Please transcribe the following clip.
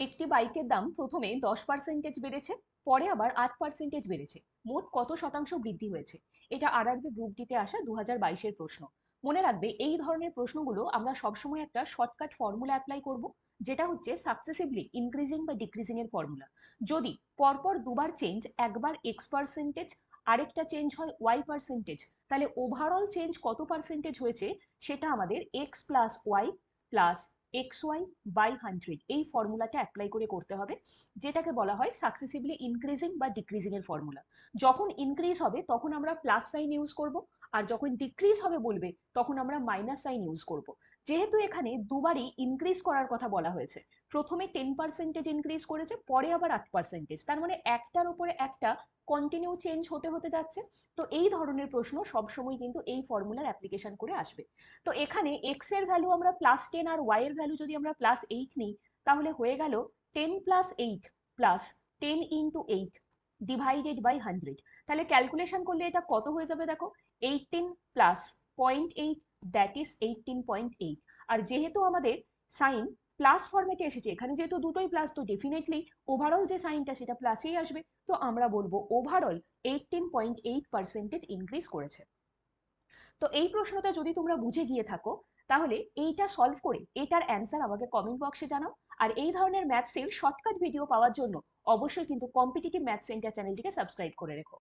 একটি বাইকের দাম প্রথমে 10% বেড়েছে, পরে আবার 8% বেড়েছে। মোট কত শতাংশ বৃদ্ধি হয়েছে? এটা আরআরবি গ্রুপ ডিতে আসা 2022-এর প্রশ্ন। মনে রাখবে, এই ধরনের প্রশ্নগুলো আমরা সবসময় একটা শর্টকাট ফর্মুলা অ্যাপ্লাই করব, যেটা হচ্ছে সাকসেসিভলি ইনক্রিজিং বা ডিক্রিজিং এর ফর্মুলা। যদি পরপর দুবার চেঞ্জ, একবার X%, আরেকটা চেঞ্জ হয় Y%, তাহলে ওভারঅল চেঞ্জ কত পার্সেন্টেজ হয়েছে সেটা আমাদের X+Y+XY/100 এই ফর্মুলাটা অ্যাপ্লাই করে করতে হবে, যেটাকে বলা হয় সাকসেসিভলি ইনক্রিজিং বা ডিক্রিজিং এর ফর্মুলা। যখন ইনক্রিজ হবে তখন আমরা প্লাস সাইন ইউজ করব, আর যখন ডিক্রিজ হবে বলবে তখন আমরা মাইনাস সাইন ইউজ করব। যেহেতু এখানে দুবারই ইনক্রিজ করার কথা বলা হয়েছে, প্রথমে 10% ইনক্রিজ করেছে, পরে আবার 8%, তার মানে একটার উপরে একটা কন্টিনিউ চেঞ্জ হতে হতে যাচ্ছে। তো এই ধরনের প্রশ্ন সবসময় কিন্তু এই ফর্মুলার অ্যাপ্লিকেশন করে আসবে। তো এখানে এক্স এর ভ্যালু আমরা +10 আর ওয়াই এর ভ্যালু যদি আমরা +8 নিই, তাহলে হয়ে গেল 10+8 +10 × 8 /100। তাহলে ক্যালকুলেশন করলে এটা কত হয়ে যাবে দেখো, 18 প্লাস 0.8, দ্যাট ইজ 18.8। আর যেহেতু আমাদের সাইন প্লাস ফর্মেটে এসেছে, এখানে যেহেতু দুটোই প্লাস, তো ডেফিনেটলি ওভারঅল যে সাইনটা সেটা প্লাসেই আসবে। তো আমরা বলবো ওভারঅল 18.8% ইনক্রিজ করেছে। তো এই প্রশ্নটা যদি তোমরা বুঝে গিয়ে থাকো, তাহলে এইটা সলভ করে এটার অ্যান্সার আমাকে কমেন্ট বক্সে জানাও। আর এই ধরনের ম্যাথসের শর্টকাট ভিডিও পাওয়ার জন্য অবশ্যই কিন্তু কম্পিটিটিভ ম্যাথ সেন্টার চ্যানেলটিকে সাবস্ক্রাইব করে রেখো।